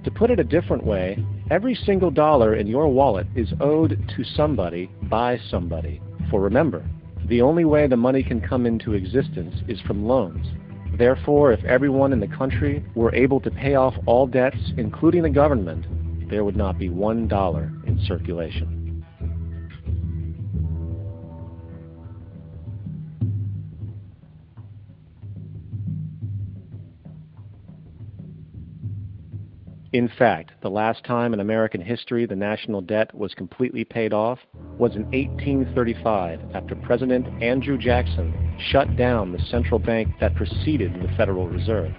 To put it a different way, every single dollar in your wallet is owed to somebody by somebody. For remember, the only way the money can come into existence is from loans. Therefore, if everyone in the country were able to pay off all debts, including the government, there would not be $1 in circulation. In fact, the last time in American history the national debt was completely paid off was in 1835, after President Andrew Jackson shut down the central bank that preceded the Federal Reserve.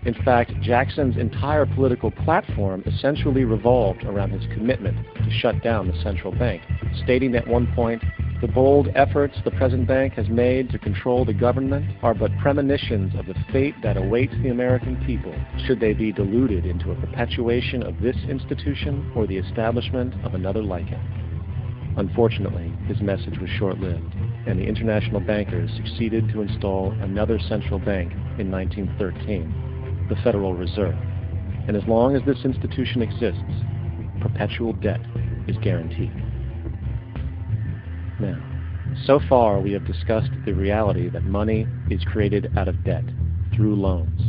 In fact, Jackson's entire political platform essentially revolved around his commitment to shut down the central bank, stating at one point, "The bold efforts the present bank has made to control the government are but premonitions of the fate that awaits the American people, should they be deluded into a perpetuation of this institution or the establishment of another like it." Unfortunately, his message was short-lived, and the international bankers succeeded to install another central bank in 1913, the Federal Reserve. And as long as this institution exists, perpetual debt is guaranteed. Now, so far we have discussed the reality that money is created out of debt, through loans.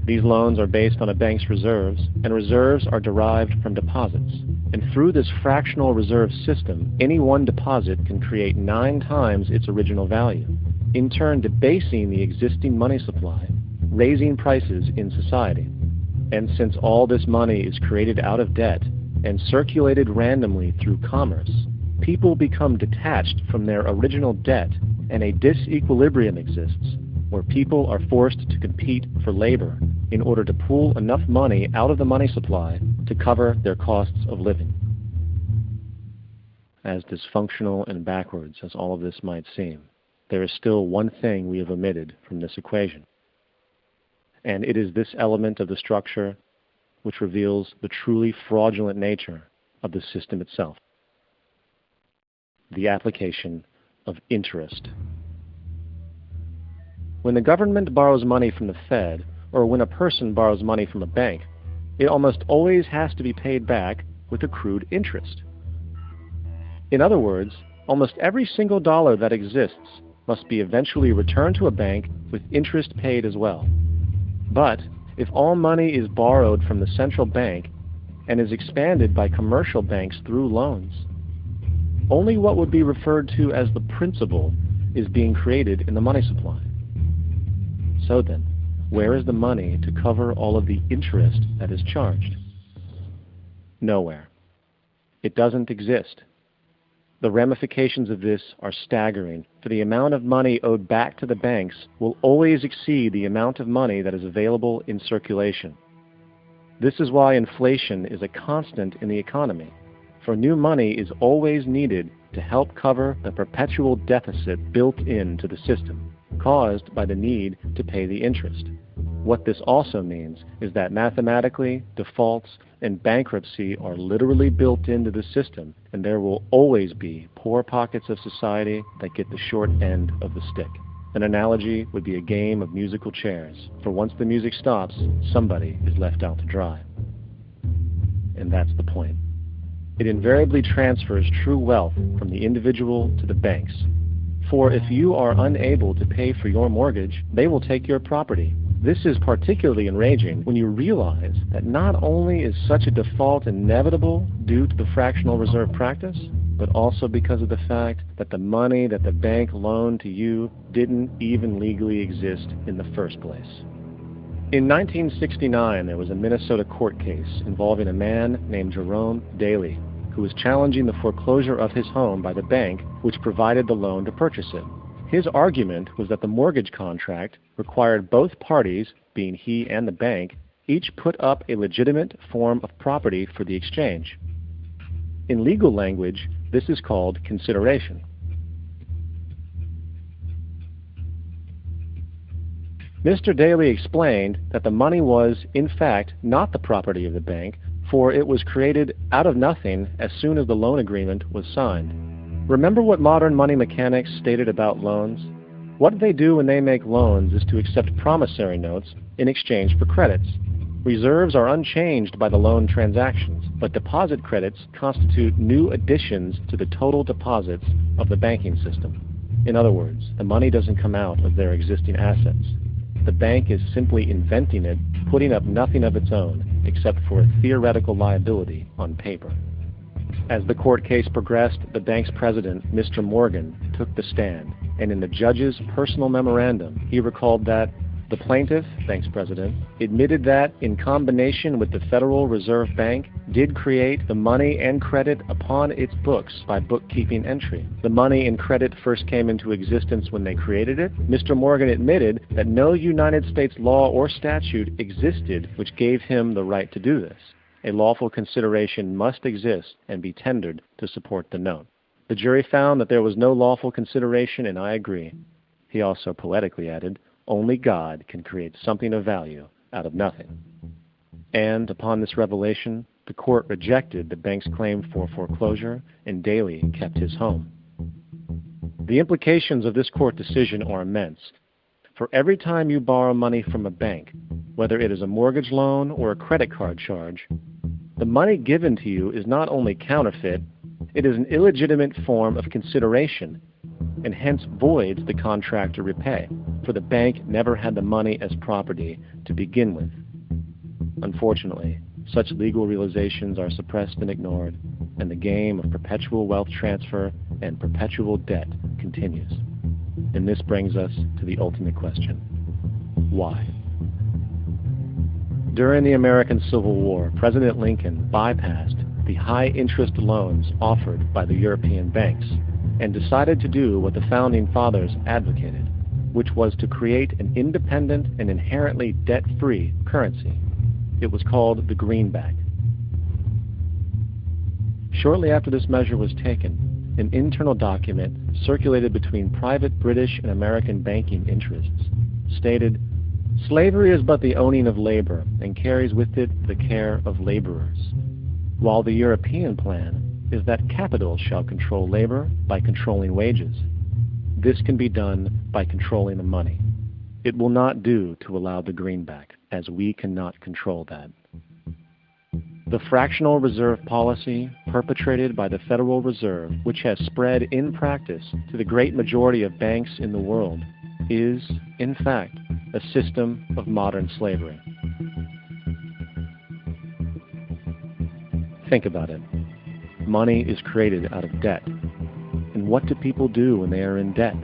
These loans are based on a bank's reserves, and reserves are derived from deposits. And through this fractional reserve system, any one deposit can create 9 times its original value, in turn debasing the existing money supply, raising prices in society. And since all this money is created out of debt and circulated randomly through commerce, people become detached from their original debt, and a disequilibrium exists, where people are forced to compete for labor in order to pool enough money out of the money supply to cover their costs of living. As dysfunctional and backwards as all of this might seem, there is still one thing we have omitted from this equation. And it is this element of the structure which reveals the truly fraudulent nature of the system itself: the application of interest. When the government borrows money from the Fed, or when a person borrows money from a bank, it almost always has to be paid back with accrued interest. In other words, almost every single dollar that exists must be eventually returned to a bank with interest paid as well. But if all money is borrowed from the central bank and is expanded by commercial banks through loans, only what would be referred to as the principal is being created in the money supply. So then, where is the money to cover all of the interest that is charged? Nowhere. It doesn't exist. The ramifications of this are staggering, for the amount of money owed back to the banks will always exceed the amount of money that is available in circulation. This is why inflation is a constant in the economy, for new money is always needed to help cover the perpetual deficit built into the system, caused by the need to pay the interest. What this also means is that mathematically, defaults and bankruptcy are literally built into the system, and there will always be poor pockets of society that get the short end of the stick. An analogy would be a game of musical chairs, for once the music stops, somebody is left out to dry. And that's the point. It invariably transfers true wealth from the individual to the banks. For if you are unable to pay for your mortgage, they will take your property. This is particularly enraging when you realize that not only is such a default inevitable due to the fractional reserve practice, but also because of the fact that the money that the bank loaned to you didn't even legally exist in the first place. In 1969, there was a Minnesota court case involving a man named Jerome Daly, who was challenging the foreclosure of his home by the bank which provided the loan to purchase it. His argument was that the mortgage contract required both parties, being he and the bank, each put up a legitimate form of property for the exchange. In legal language, this is called consideration. Mr. Daly explained that the money was, in fact, not the property of the bank, for it was created out of nothing as soon as the loan agreement was signed. Remember what modern money mechanics stated about loans? What they do when they make loans is to accept promissory notes in exchange for credits. Reserves are unchanged by the loan transactions, but deposit credits constitute new additions to the total deposits of the banking system. In other words, the money doesn't come out of their existing assets. The bank is simply inventing it, putting up nothing of its own, except for a theoretical liability on paper. As the court case progressed, the bank's president, Mr. Morgan, took the stand, and in the judge's personal memorandum, he recalled that the plaintiff, bank's president, admitted that, in combination with the Federal Reserve Bank, did create the money and credit upon its books by bookkeeping entry. The money and credit first came into existence when they created it. Mr. Morgan admitted that no United States law or statute existed which gave him the right to do this. A lawful consideration must exist and be tendered to support the note. The jury found that there was no lawful consideration, and I agree. He also poetically added, only God can create something of value out of nothing. And upon this revelation, the court rejected the bank's claim for foreclosure, and Daley kept his home. The implications of this court decision are immense. For every time you borrow money from a bank, whether it is a mortgage loan or a credit card charge, the money given to you is not only counterfeit, it is an illegitimate form of consideration, and hence voids the contract to repay, for the bank never had the money as property to begin with. Unfortunately, such legal realizations are suppressed and ignored, and the game of perpetual wealth transfer and perpetual debt continues. And this brings us to the ultimate question: why? During the American Civil War, President Lincoln bypassed the high-interest loans offered by the European banks and decided to do what the Founding Fathers advocated, which was to create an independent and inherently debt-free currency. It was called the greenback. Shortly after this measure was taken, an internal document circulated between private British and American banking interests stated, "Slavery is but the owning of labor and carries with it the care of laborers, while the European plan is that capital shall control labor by controlling wages. This can be done by controlling the money. It will not do to allow the greenback, as we cannot control that." The fractional reserve policy perpetrated by the Federal Reserve, which has spread in practice to the great majority of banks in the world, is, in fact, a system of modern slavery. Think about it. Money is created out of debt. And what do people do when they are in debt?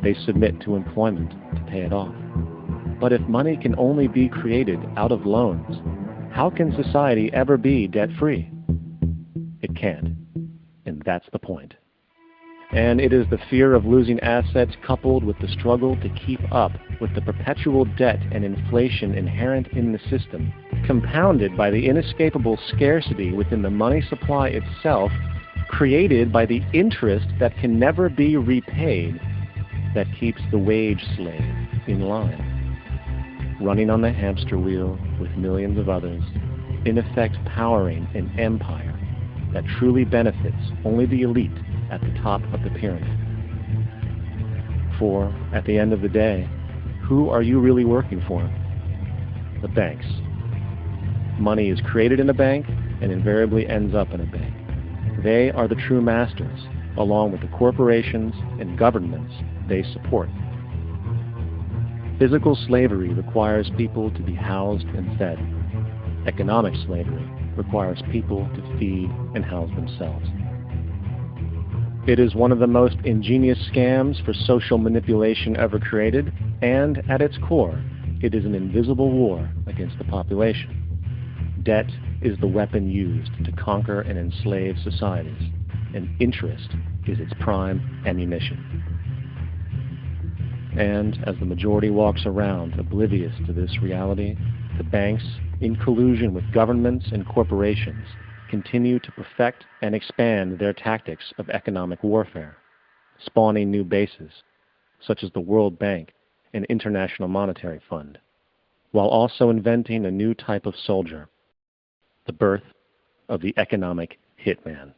They submit to employment to pay it off. But if money can only be created out of loans, how can society ever be debt-free? It can't. And that's the point. And it is the fear of losing assets coupled with the struggle to keep up with the perpetual debt and inflation inherent in the system, compounded by the inescapable scarcity within the money supply itself, created by the interest that can never be repaid, that keeps the wage slave in line, running on the hamster wheel with millions of others, in effect powering an empire that truly benefits only the elite at the top of the pyramid. For, at the end of the day, who are you really working for? The banks. Money is created in a bank and invariably ends up in a bank. They are the true masters, along with the corporations and governments they support. Physical slavery requires people to be housed and fed. Economic slavery requires people to feed and house themselves. It is one of the most ingenious scams for social manipulation ever created, and at its core, it is an invisible war against the population. Debt is the weapon used to conquer and enslave societies, and interest is its prime ammunition. And as the majority walks around oblivious to this reality, the banks, in collusion with governments and corporations, continue to perfect and expand their tactics of economic warfare, spawning new bases, such as the World Bank and International Monetary Fund, while also inventing a new type of soldier, the birth of the economic hitman.